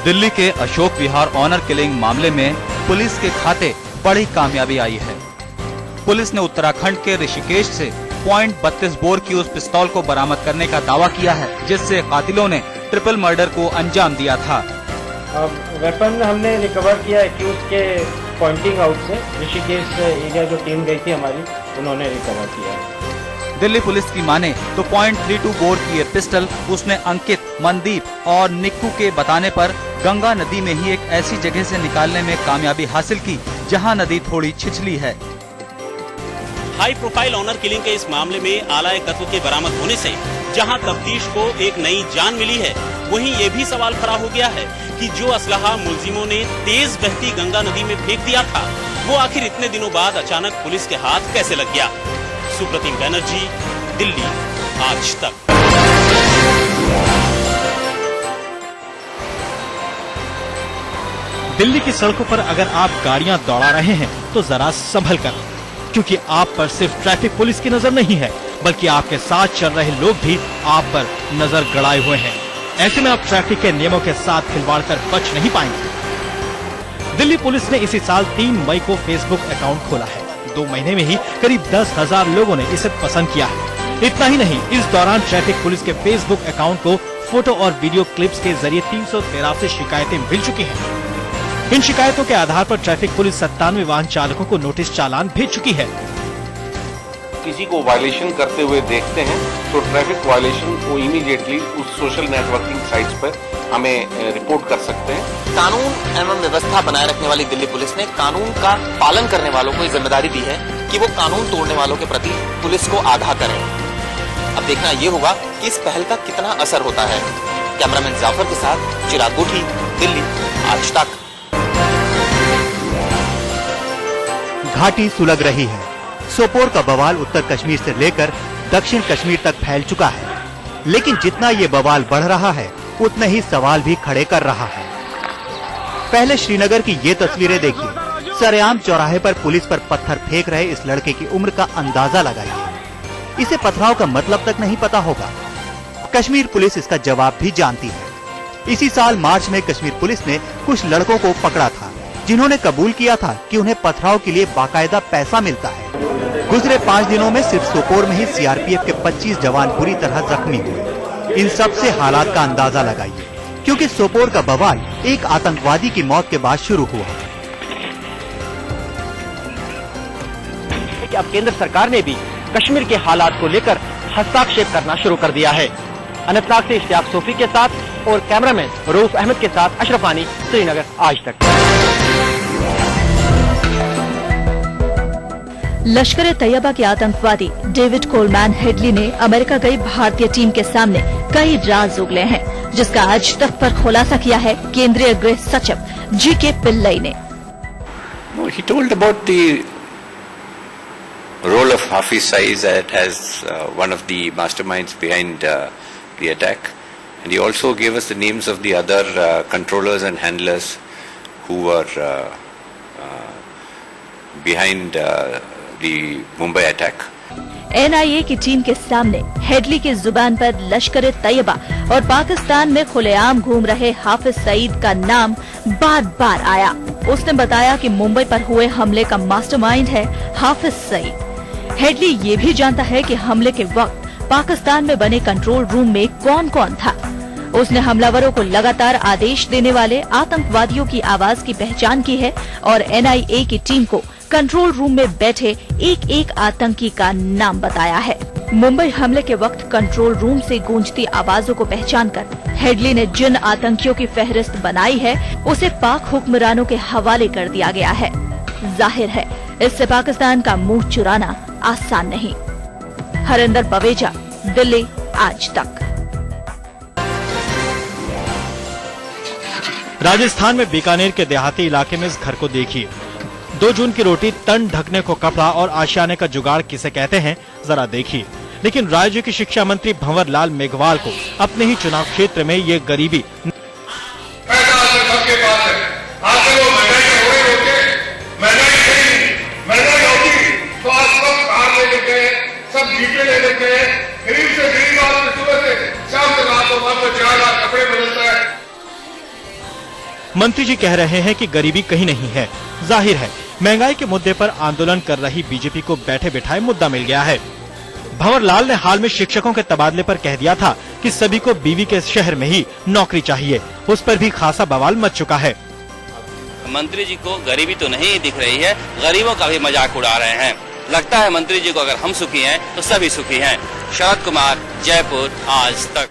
दिल्ली के Ashok Vihar honour killing मामले में पुलिस के खाते बड़ी कामयाबी आई है। पुलिस ने उत्तराखंड के ऋषिकेश से .32 बोर की उस पिस्तौल को बरामद करने का दावा किया है जिससे कातिलों ने ट्रिपल मर्डर को अंजाम दिया था। वेपन हमने रिकवर किया एक्यूज के पॉइंटिंग आउट से। ऋषिकेश एरिया जो टीम गई थी हमारी, उन्होंने रिकवर किया। दिल्ली पुलिस की माने तो .32 बोर की ये पिस्टल उसने अंकित, मनदीप और निक्कू के बताने पर गंगा नदी में ही एक ऐसी जगह से निकालने में कामयाबी हासिल की जहां नदी थोड़ी छिछली है। हाई प्रोफाइल ऑनर किलिंग के इस मामले में आला तत्व के बरामद होने से जहां तफ्तीश को एक नई जान मिली है, वहीं ये भी सवाल खड़ा हो गया है कि जो असलहा मुलजिमों ने तेज बहती गंगा नदी में फेंक दिया था, वो आखिर इतने दिनों बाद अचानक पुलिस के हाथ कैसे लग गया। सुप्रतिम बैनर्जी, दिल्ली, आज तक। दिल्ली की सड़कों पर अगर आप गाड़ियां दौड़ा रहे हैं तो जरा संभल कर, क्योंकि आप पर सिर्फ ट्रैफिक पुलिस की नजर नहीं है, बल्कि आपके साथ चल रहे लोग भी आप पर नजर गड़ाए हुए हैं। ऐसे में आप ट्रैफिक के नियमों के साथ खिलवाड़ कर बच नहीं पाएंगे। दिल्ली पुलिस ने इसी साल 3 मई को फेसबुक अकाउंट खोला है। 2 महीने में ही करीब 10,000 लोगों ने इसे पसंद किया है। इतना ही नहीं, इस दौरान ट्रैफिक पुलिस के फेसबुक अकाउंट को फोटो और वीडियो क्लिप्स के जरिए 383 शिकायतें मिल चुकी हैं। इन शिकायतों के आधार पर ट्रैफिक पुलिस 97 वाहन चालकों को नोटिस चालान भेज चुकी है। किसी को वायलेशन करते हुए देखते हैं तो ट्रैफिक वायलेशन को इमीडिएटली उस सोशल नेटवर्किंग साइट्स पर हमें रिपोर्ट कर सकते हैं। कानून एवं व्यवस्था बनाए रखने वाली दिल्ली पुलिस ने कानून का पालन करने वालों को ये जिम्मेदारी दी है कि वो कानून तोड़ने वालों के प्रति पुलिस को आगाह करें। अब देखना ये होगा कि इस पहल का कितना असर होता है। कैमरामैन जाफर के साथ चिराग गोठी, दिल्ली, आज तक। घाटी सुलग रही है। सोपोर का बवाल उत्तर कश्मीर से लेकर दक्षिण कश्मीर तक फैल चुका है, लेकिन जितना ये बवाल बढ़ रहा है उतने ही सवाल भी खड़े कर रहा है। पहले श्रीनगर की ये तस्वीरें देखिए। सरेआम चौराहे पर पुलिस पर पत्थर फेंक रहे इस लड़के की उम्र का अंदाजा लगाइए। इसे पथराव का मतलब तक नहीं पता होगा। कश्मीर पुलिस इसका जवाब भी जानती है। इसी साल मार्च में कश्मीर पुलिस ने कुछ लड़कों को पकड़ा था जिन्होंने कबूल किया था कि उन्हें पथराव के लिए बाकायदा पैसा मिलता है। गुजरे 5 दिनों में सिर्फ सोपोर में ही सीआरपीएफ के 25 जवान बुरी तरह जख्मी हुए। इन सब से हालात का अंदाजा लगाइए, क्योंकि सोपोर का बवाल एक आतंकवादी की मौत के बाद शुरू हुआ। अब केंद्र सरकार ने भी कश्मीर के हालात को लेकर हस्तक्षेप करना शुरू कर दिया है। अनंतनाग से इश्तियाक सोफी के साथ और कैमरामैन रऊफ अहमद के साथ अशरफ आनी, श्रीनगर, आज तक। लश्कर तैयबा के आतंकवादी डेविड कोलमैन हेडली ने अमेरिका गई भारतीय टीम के सामने कई राज उगले हैं, जिसका आज तक पर खुलासा किया है केंद्रीय गृह सचिव जी.के. पिल्लई ने। He told about the role of Hafiz Saeed as one of the masterminds behind the attack, and he also gave us the names of the other controllers and handlers who were behind the Mumbai attack. NIA की team के सामने Headley की जुबान पर लश्कर तैयबा और पाकिस्तान में खुलेआम घूम रहे हाफिज सईद का नाम बार बार आया। उसने बताया कि मुंबई पर हुए हमले का मास्टरमाइंड है हाफिज सईद। हेडली ये भी जानता है कि हमले के वक्त पाकिस्तान में बने कंट्रोल रूम में कौन कौन था। उसने हमलावरों को लगातार आदेश देने वाले आतंकवादियों की आवाज की पहचान की है और NIA की टीम को कंट्रोल रूम में बैठे एक एक आतंकी का नाम बताया है। मुंबई हमले के वक्त कंट्रोल रूम से गूंजती आवाजों को पहचानकर हेडली ने जिन आतंकियों की फहरिस्त बनाई है उसे पाक हुक्मरानों के हवाले कर दिया गया है। जाहिर है इससे पाकिस्तान का मुंह चुराना आसान नहीं। हरिंदर बवेजा, दिल्ली, आज तक। राजस्थान में बीकानेर के देहाती इलाके में इस घर को देखिए। 2 जून की रोटी, तन ढकने को कपड़ा और आशियाने का जुगाड़ किसे कहते हैं जरा देखिए। लेकिन राज्य के शिक्षा मंत्री भंवर लाल मेघवाल को अपने ही चुनाव क्षेत्र में ये गरीबी मंत्री जी कह रहे हैं कि गरीबी कहीं नहीं है। जाहिर है महंगाई के मुद्दे पर आंदोलन कर रही बीजेपी को बैठे बिठाए मुद्दा मिल गया है। भंवर लाल ने हाल में शिक्षकों के तबादले पर कह दिया था कि सभी को बीवी के शहर में ही नौकरी चाहिए। उस पर भी खासा बवाल मच चुका है। मंत्री जी को गरीबी तो नहीं दिख रही है, गरीबों का भी मजाक उड़ा रहे हैं। लगता है मंत्री जी को अगर हम सुखी हैं तो सभी सुखी हैं। शरद कुमार, जयपुर, आज तक।